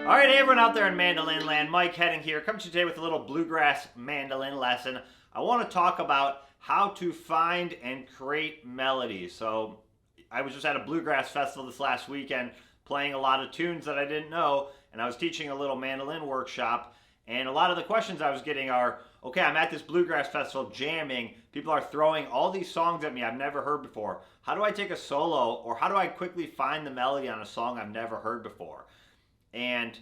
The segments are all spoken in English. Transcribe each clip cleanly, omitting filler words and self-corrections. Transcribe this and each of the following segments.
All right, hey everyone out there in mandolin land, Mike Heading here, coming to you today with a little bluegrass mandolin lesson. I want to talk about how to find and create melodies. So I was just at a bluegrass festival this last weekend playing a lot of tunes that I didn't know, and I was teaching a little mandolin workshop, and a lot of the questions I was getting are, okay, I'm at this bluegrass festival jamming, people are throwing all these songs at me I've never heard before. How do I take a solo, or how do I quickly find the melody on a song I've never heard before? And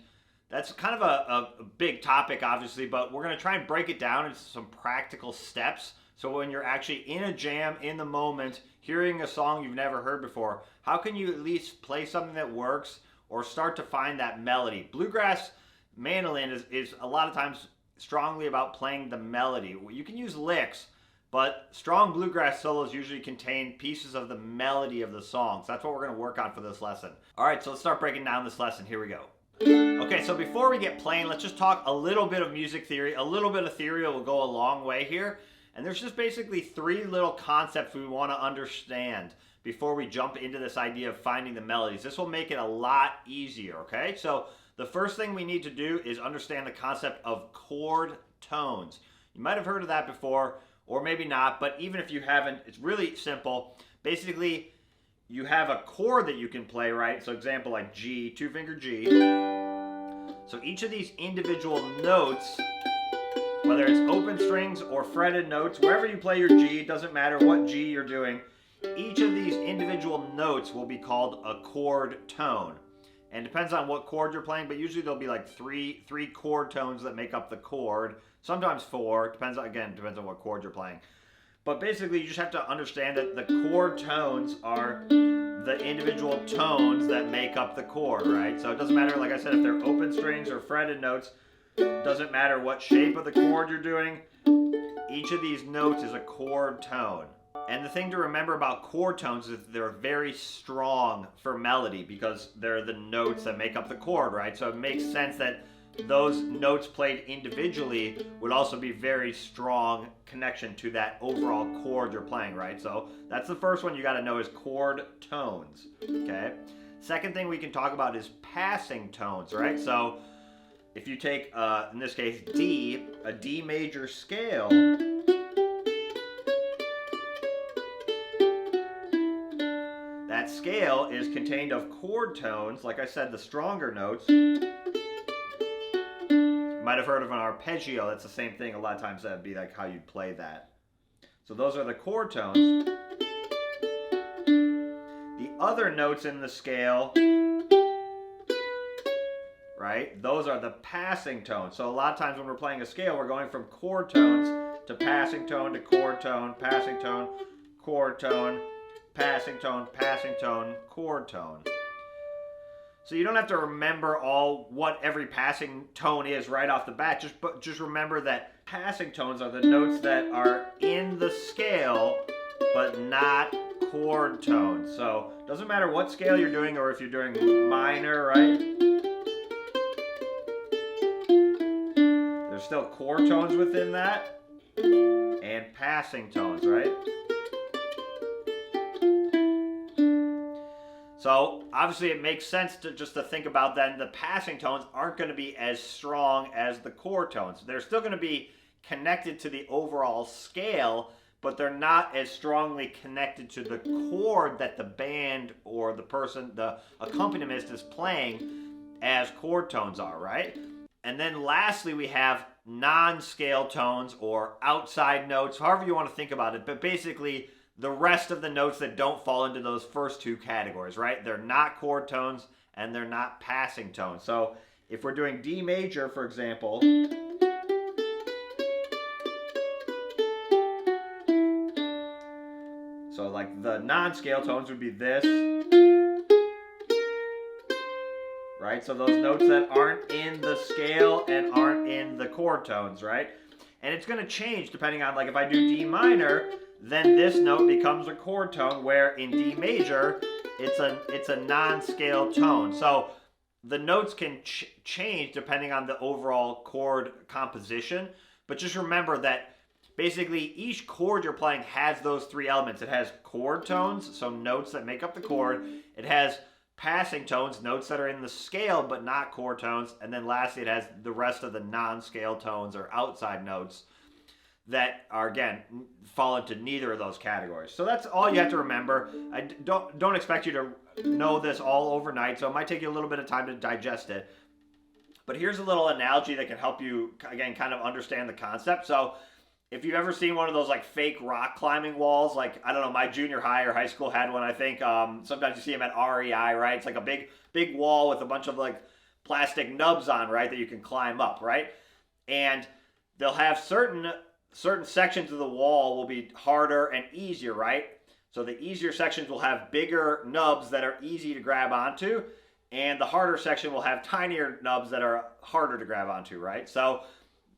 that's kind of a big topic, obviously, but we're going to try and break it down into some practical steps. So when you're actually in a jam, in the moment, hearing a song you've never heard before, how can you at least play something that works or start to find that melody? Bluegrass mandolin is a lot of times strongly about playing the melody. You can use licks, but strong bluegrass solos usually contain pieces of the melody of the song. So that's what we're going to work on for this lesson. All right, so let's start breaking down this lesson. Here we go. Okay, so before we get playing, let's just talk a little bit of music theory. A little bit of theory will go a long way here. And there's just basically three little concepts we want to understand before we jump into this idea of finding the melodies. This will make it a lot easier, okay? So the first thing we need to do is understand the concept of chord tones. You might have heard of that before, or maybe not, but even if you haven't, it's really simple. Basically, you have a chord that you can play, right? So example like G, two-finger G. So each of these individual notes, whether it's open strings or fretted notes, wherever you play your G, it doesn't matter what G you're doing, each of these individual notes will be called a chord tone. And it depends on what chord you're playing, but usually there'll be like three chord tones that make up the chord. Sometimes four, depends on what chord you're playing. But basically, you just have to understand that the chord tones are the individual tones that make up the chord, right? So it doesn't matter, like I said, if they're open strings or fretted notes. It doesn't matter what shape of the chord you're doing. Each of these notes is a chord tone. And the thing to remember about chord tones is they're very strong for melody because they're the notes that make up the chord, right? So it makes sense that those notes played individually would also be very strong connection to that overall chord you're playing, right? So that's the first one you got to know is chord tones, okay? Second thing we can talk about is passing tones, right? So if you take, in this case, D, a D major scale, that scale is contained of chord tones, like I said, the stronger notes. Might have heard of an arpeggio. That's the same thing. A lot of times that'd be like how you'd play that. So those are the chord tones. The other notes in the scale, right, those are the passing tones. So a lot of times when we're playing a scale, we're going from chord tones to passing tone to chord tone, passing tone, chord tone, passing tone, passing tone, chord tone. So you don't have to remember what every passing tone is right off the bat. Just remember that passing tones are the notes that are in the scale, but not chord tones. So it doesn't matter what scale you're doing or if you're doing minor, right? There's still chord tones within that and passing tones, right? So obviously it makes sense to think about that. The passing tones aren't going to be as strong as the chord tones. They're still going to be connected to the overall scale, but they're not as strongly connected to the chord that the band or the accompanist is playing as chord tones are, right? And then lastly, we have non-scale tones or outside notes, however you want to think about it, but basically the rest of the notes that don't fall into those first two categories, right? They're not chord tones and they're not passing tones. So if we're doing D major, for example, so like the non-scale tones would be this, right? So those notes that aren't in the scale and aren't in the chord tones, right? And it's going to change depending on, like if I do D minor, then this note becomes a chord tone, where in D major, it's a non-scale tone. So the notes can change depending on the overall chord composition, but just remember that basically each chord you're playing has those three elements. It has chord tones, so notes that make up the chord. It has passing tones, notes that are in the scale but not chord tones, and then lastly it has the rest of the non-scale tones or outside notes that are, again, fall into neither of those categories. So that's all you have to remember. I don't expect you to know this all overnight, so it might take you a little bit of time to digest it. But here's a little analogy that can help you, again, kind of understand the concept. So if you've ever seen one of those like fake rock climbing walls, like, I don't know, my junior high or high school had one, I think. Sometimes you see them at REI, right? It's like a big wall with a bunch of like plastic nubs on, right, that you can climb up, right? And they'll have certain sections of the wall will be harder and easier, right? So the easier sections will have bigger nubs that are easy to grab onto, and the harder section will have tinier nubs that are harder to grab onto, right? So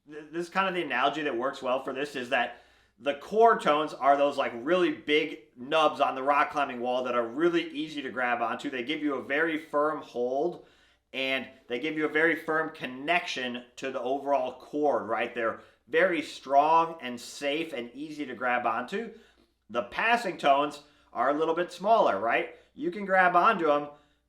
this is kind of the analogy that works well for this, is that the chord tones are those like really big nubs on the rock climbing wall that are really easy to grab onto. They give you a very firm hold, and they give you a very firm connection to the overall chord, right? They're very strong and safe and easy to grab onto. The passing tones are a little bit smaller, right? You can grab onto them,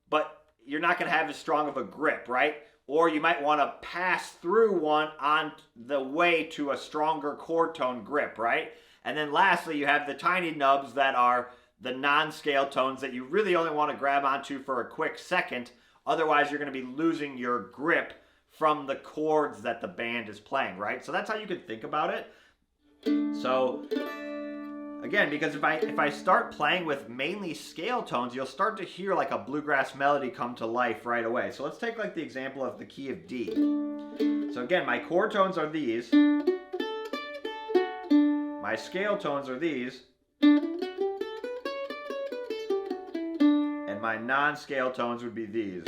but you're not going to have as strong of a grip, right? Or you might want to pass through one on the way to a stronger chord tone grip, right? And then lastly, you have the tiny nubs that are the non-scale tones that you really only want to grab onto for a quick second. Otherwise, you're going to be losing your grip from the chords that the band is playing, right? So that's how you can think about it. So again, because if I start playing with mainly scale tones, you'll start to hear like a bluegrass melody come to life right away. So let's take like the example of the key of D. So again, my chord tones are these. My scale tones are these. And my non-scale tones would be these.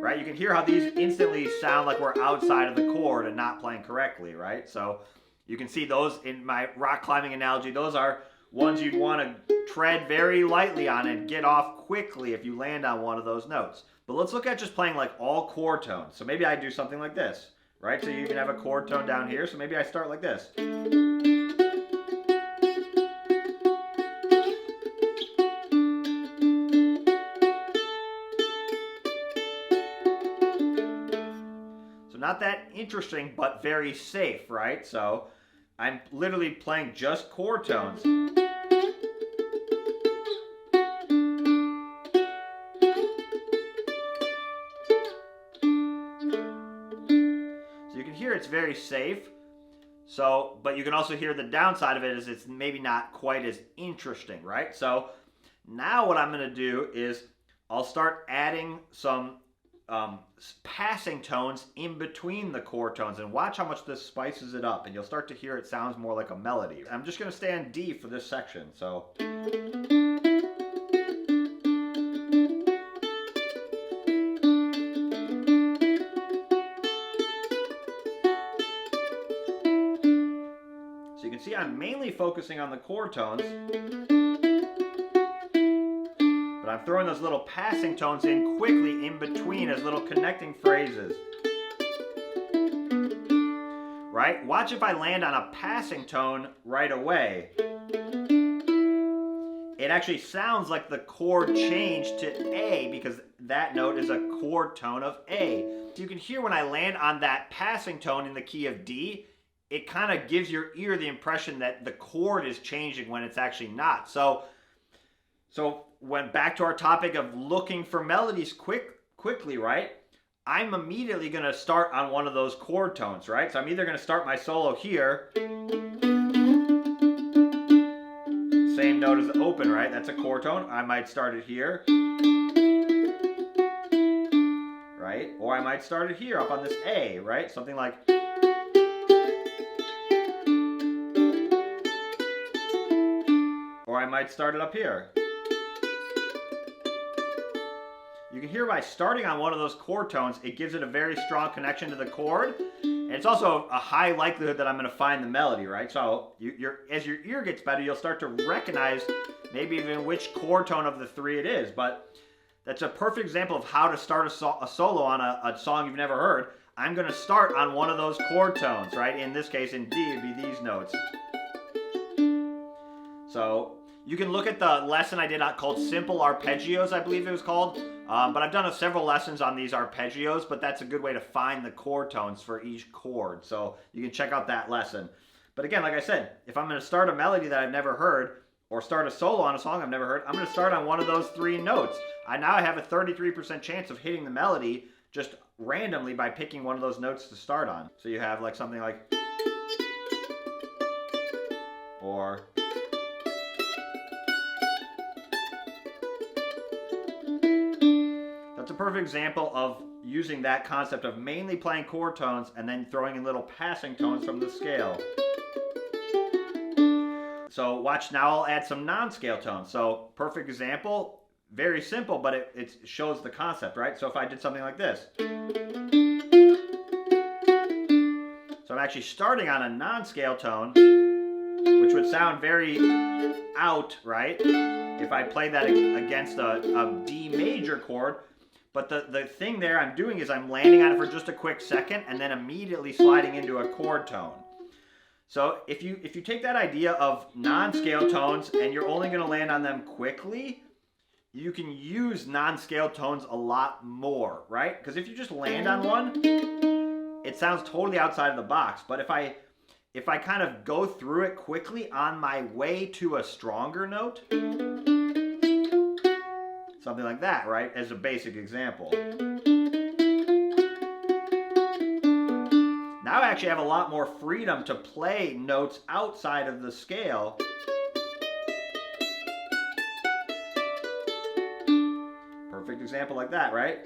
Right? You can hear how these instantly sound like we're outside of the chord and not playing correctly, right? So you can see those in my rock climbing analogy. Those are ones you'd want to tread very lightly on and get off quickly if you land on one of those notes. But let's look at just playing like all chord tones. So maybe I do something like this, right? So you can have a chord tone down here. So maybe I start like this. Not that interesting, but very safe, right? So I'm literally playing just chord tones. So you can hear it's very safe. So, but you can also hear the downside of it is it's maybe not quite as interesting, right? So now what I'm going to do is I'll start adding some passing tones in between the chord tones, and watch how much this spices it up, and you'll start to hear it sounds more like a melody. I'm just going to stay on D for this section. So you can see I'm mainly focusing on the chord tones, but I'm throwing those little passing tones in quickly in between as little connecting phrases. Right? Watch if I land on a passing tone right away. It actually sounds like the chord changed to A because that note is a chord tone of A. So you can hear when I land on that passing tone in the key of D, it kind of gives your ear the impression that the chord is changing when it's actually not. So when back to our topic of looking for melodies quickly, right? I'm immediately going to start on one of those chord tones, right? So I'm either going to start my solo here. Same note as the open, right? That's a chord tone. I might start it here. Right? Or I might start it here up on this A, right? Something like... Or I might start it up here. You can hear by starting on one of those chord tones, it gives it a very strong connection to the chord. And it's also a high likelihood that I'm going to find the melody, right? So as your ear gets better, you'll start to recognize maybe even which chord tone of the three it is. But that's a perfect example of how to start a solo on a song you've never heard. I'm going to start on one of those chord tones, right? In this case, in D, it'd be these notes. So You can look at the lesson I did called Simple Arpeggios, I believe it was called. But I've done several lessons on these arpeggios, but that's a good way to find the chord tones for each chord. So you can check out that lesson. But again, like I said, if I'm going to start a melody that I've never heard, or start a solo on a song I've never heard, I'm going to start on one of those 3 notes. Now I have a 33% chance of hitting the melody just randomly by picking one of those notes to start on. So you have like something like, or, that's a perfect example of using that concept of mainly playing chord tones and then throwing in little passing tones from the scale. So watch, now I'll add some non-scale tones. So perfect example, very simple, but it shows the concept, right? So if I did something like this. So I'm actually starting on a non-scale tone, which would sound very out, right? If I play that against a D major chord. But the thing there I'm doing is I'm landing on it for just a quick second and then immediately sliding into a chord tone. So if you take that idea of non-scale tones and you're only going to land on them quickly, you can use non-scale tones a lot more, right? Because if you just land on one, it sounds totally outside of the box. But if I kind of go through it quickly on my way to a stronger note, something like that, right? As a basic example. Now I actually have a lot more freedom to play notes outside of the scale. Perfect example like that, right?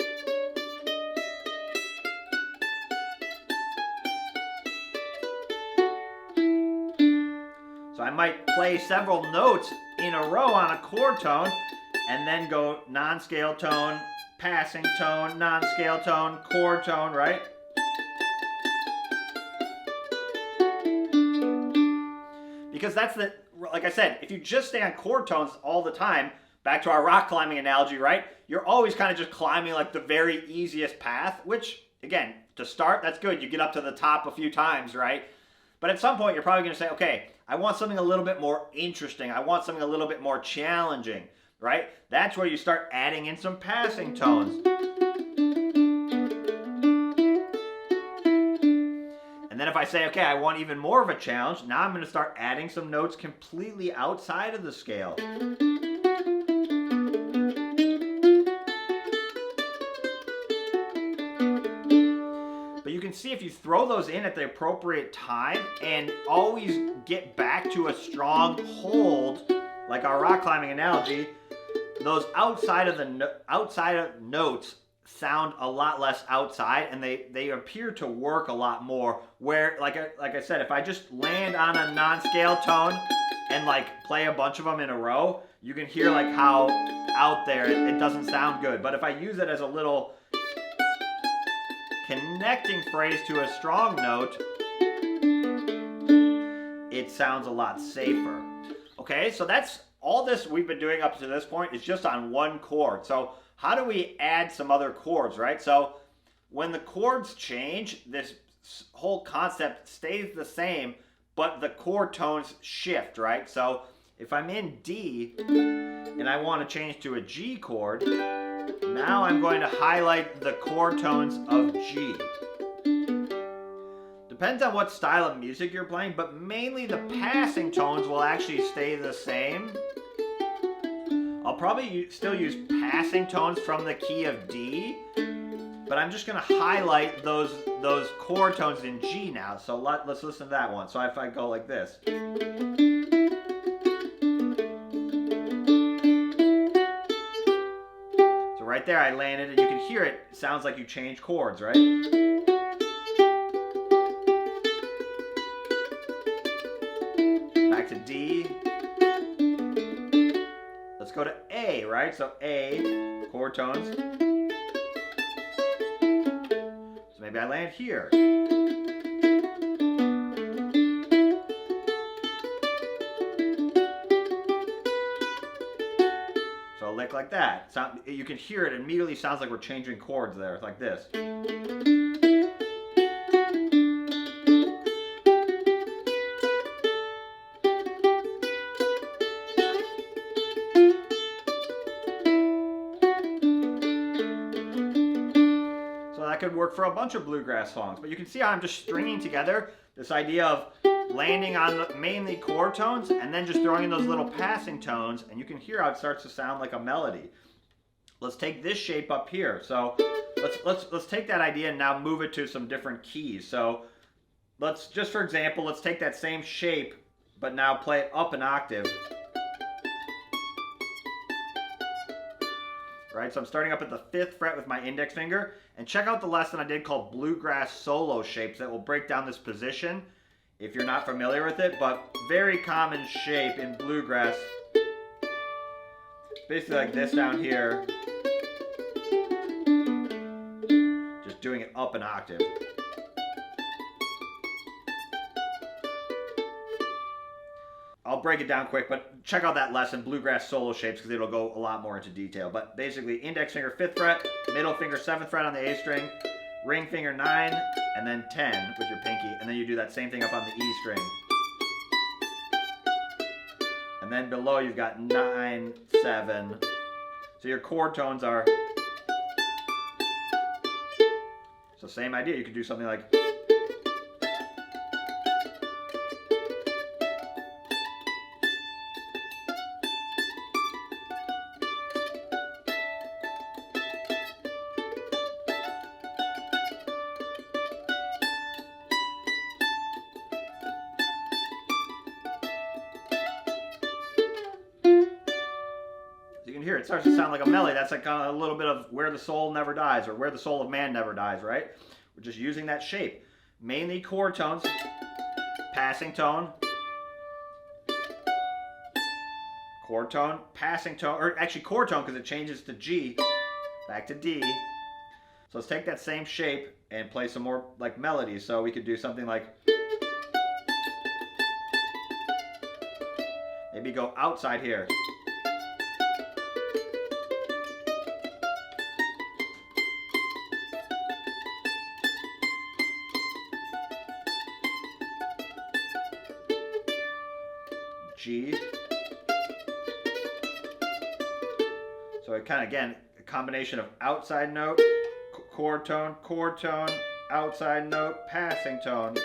So I might play several notes in a row on a chord tone and then go non-scale tone, passing tone, non-scale tone, chord tone, right? Because that's like I said, if you just stay on chord tones all the time, back to our rock climbing analogy, right? You're always kind of just climbing like the very easiest path, which, again, to start, that's good. You get up to the top a few times, right? But at some point, you're probably going to say, okay, I want something a little bit more interesting. I want something a little bit more challenging, right? That's where you start adding in some passing tones. And then if I say, okay, I want even more of a challenge, now I'm going to start adding some notes completely outside of the scale. But you can see if you throw those in at the appropriate time and always get back to a strong hold, like our rock climbing analogy, those outside of notes sound a lot less outside, and they appear to work a lot more. Where, like I said, if I just land on a non-scale tone and like play a bunch of them in a row, you can hear like how out there it doesn't sound good. But if I use it as a little connecting phrase to a strong note, it sounds a lot safer. Okay, so that's all this we've been doing up to this point is just on one chord. So how do we add some other chords, right? So when the chords change, this whole concept stays the same, but the chord tones shift, right? So if I'm in D and I want to change to a G chord, now I'm going to highlight the chord tones of G. Depends on what style of music you're playing, but mainly the passing tones will actually stay the same. I'll probably still use passing tones from the key of D, but I'm just going to highlight those chord tones in G now. So let's listen to that one. So if I go like this. So right there I landed, and you can hear it. It sounds like you change chords, right? Back to D. Let's go to A, right? So A, chord tones. So maybe I land here. So a lick like that. You can hear it immediately sounds like we're changing chords there, like this. that could work for a bunch of bluegrass songs. But you can see how I'm just stringing together this idea of landing on mainly chord tones and then just throwing in those little passing tones, and you can hear how it starts to sound like a melody. Let's take this shape up here. So let's take that idea and now move it to some different keys. So let's just, for example, let's take that same shape but now play it up an octave. Right, so I'm starting up at the 5th fret with my index finger, and check out the lesson I did called Bluegrass Solo Shapes that will break down this position if you're not familiar with it, but very common shape in bluegrass. Basically like this down here, just doing it up an octave. I'll break it down quick, but check out that lesson, Bluegrass Solo Shapes, because it'll go a lot more into detail. But basically, index finger 5th fret, middle finger 7th fret on the A string, ring finger 9, and then 10 with your pinky, and then you do that same thing up on the E string. And then below you've got 9, 7. So your chord tones are... So same idea, you could do something like... You can hear it starts to sound like a melody. That's like a little bit of Where the Soul Never Dies, or Where the Soul of Man Never Dies, right? We're just using that shape. Mainly chord tones, passing tone, chord tone, passing tone, or actually chord tone because it changes to G, back to D. So let's take that same shape and play some more like melodies. So we could do something like, maybe go outside here. G. So it kind of, again, a combination of outside note, chord tone, outside note, passing tone.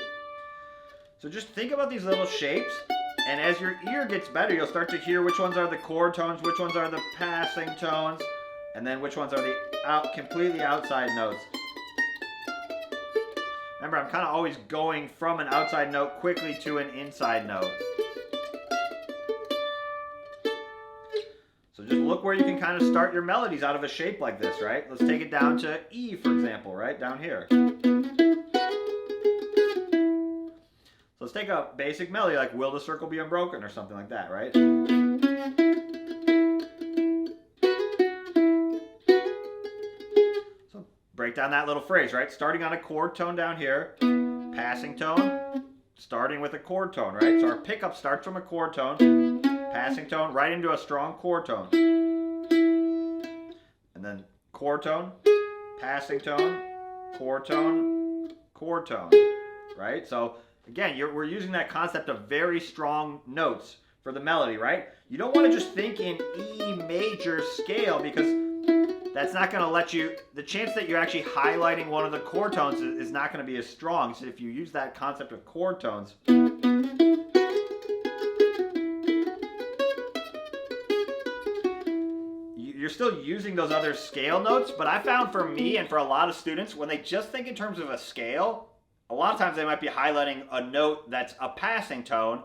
So just think about these little shapes, and as your ear gets better, you'll start to hear which ones are the chord tones, which ones are the passing tones, and then which ones are the completely outside notes. Remember, I'm kind of always going from an outside note quickly to an inside note. So just look where you can kind of start your melodies out of a shape like this, right? Let's take it down to E, for example, right? Down here. So let's take a basic melody like Will the Circle Be Unbroken or something like that, right? So break down that little phrase, right? Starting on a chord tone down here, passing tone, starting with a chord tone, right? So our pickup starts from a chord tone, passing tone right into a strong chord tone. And then chord tone, passing tone, chord tone, chord tone, right? So again, we're using that concept of very strong notes for the melody, right? You don't want to just think in E major scale because that's not going to let you, the chance that you're actually highlighting one of the chord tones is not going to be as strong. So if you use that concept of chord tones, you're still using those other scale notes, but I found for me and for a lot of students, when they just think in terms of a scale, a lot of times they might be highlighting a note that's a passing tone,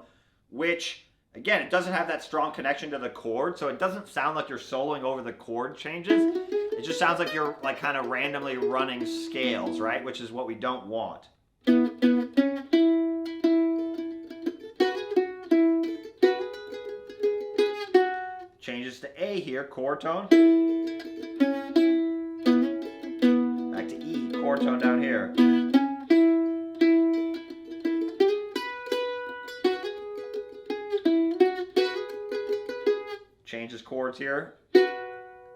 which, again, it doesn't have that strong connection to the chord, so it doesn't sound like you're soloing over the chord changes. It just sounds like you're like kind of randomly running scales, right? Which is what we don't want. Changes to A here, chord tone. Back to E, chord tone down here. Changes chords here.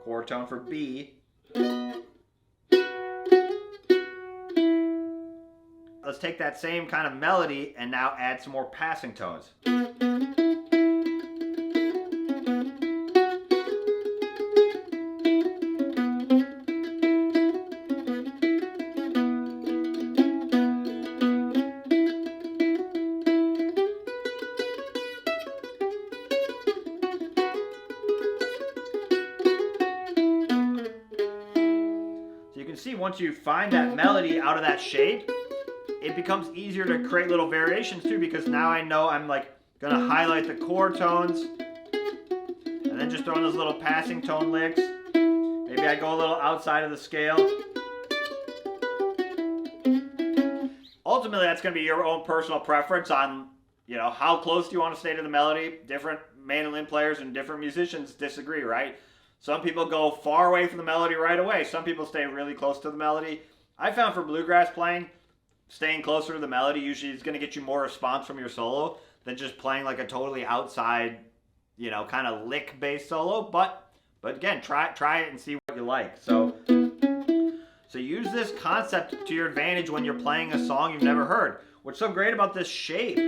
Chord tone for B. Let's take that same kind of melody and now add some more passing tones. see, once you find that melody out of that shape, it becomes easier to create little variations too, because now I know I'm like gonna highlight the chord tones and then just throw in those little passing tone licks. Maybe I go a little outside of the scale. Ultimately, that's gonna be your own personal preference on, you know, how close do you want to stay to the melody. Different mandolin players and different musicians disagree, right? Some people go far away from the melody right away. Some people stay really close to the melody. I found for bluegrass playing, staying closer to the melody usually is going to get you more response from your solo than just playing like a totally outside, you know, kind of lick-based solo. But again, try it and see what you like. So use this concept to your advantage when you're playing a song you've never heard. What's so great about this shape?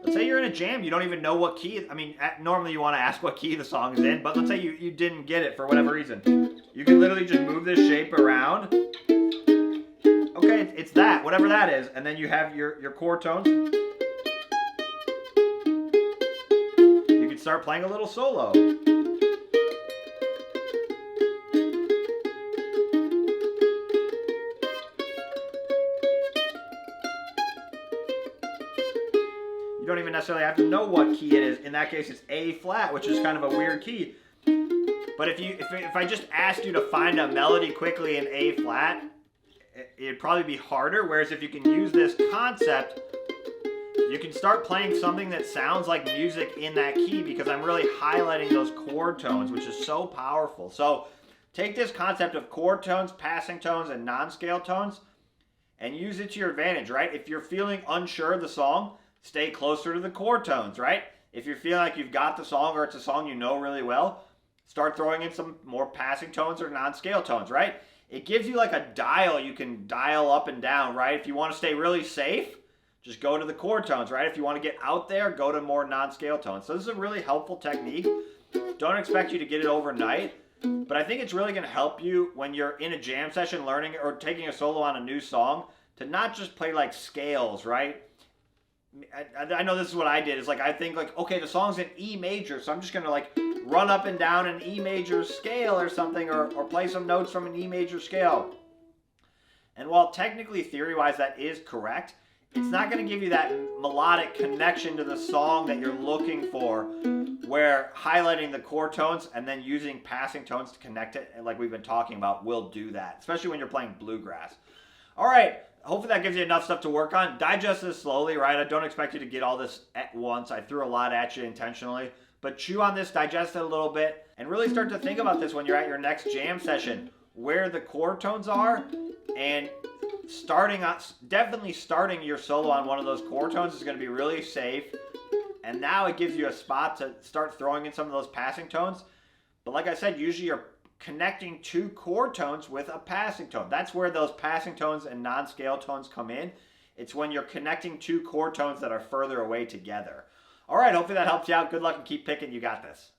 Let's say you're in a jam, you don't even know what key. I mean, normally you want to ask what key the song is in, but let's say you didn't get it for whatever reason. You can literally just move this shape around. Okay, it's that, whatever that is, and then you have your chord tones. You can start playing a little solo. You don't even necessarily have to know what key it is. In that case, it's A flat, which is kind of a weird key. But if I just asked you to find a melody quickly in A flat, it'd probably be harder. Whereas if you can use this concept, you can start playing something that sounds like music in that key, because I'm really highlighting those chord tones, which is so powerful. So take this concept of chord tones, passing tones, and non-scale tones and use it to your advantage, right? If you're feeling unsure of the song, stay closer to the chord tones, right? If you're feeling like you've got the song, or it's a song you know really well, start throwing in some more passing tones or non-scale tones, right? It gives you like a dial you can dial up and down, right? If you want to stay really safe, just go to the chord tones, right? If you want to get out there, go to more non-scale tones. So this is a really helpful technique. Don't expect you to get it overnight, but I think it's really going to help you when you're in a jam session learning or taking a solo on a new song to not just play like scales, right? I know this is what I did. It's like I think like, okay, the song's in E major, so I'm just going to like run up and down an E major scale or something, or play some notes from an E major scale. And while technically, theory-wise, that is correct, it's not going to give you that melodic connection to the song that you're looking for, where highlighting the chord tones and then using passing tones to connect it, like we've been talking about, will do that, especially when you're playing bluegrass. All right, hopefully that gives you enough stuff to work on. Digest this slowly, right? I don't expect you to get all this at once. I threw a lot at you intentionally. But chew on this, digest it a little bit, and really start to think about this when you're at your next jam session, where the chord tones are, and definitely starting your solo on one of those chord tones is going to be really safe. And now it gives you a spot to start throwing in some of those passing tones. But like I said, usually you're connecting two chord tones with a passing tone. That's where those passing tones and non-scale tones come in. It's when you're connecting two chord tones that are further away together. All right, hopefully that helps you out. Good luck and keep picking. You got this.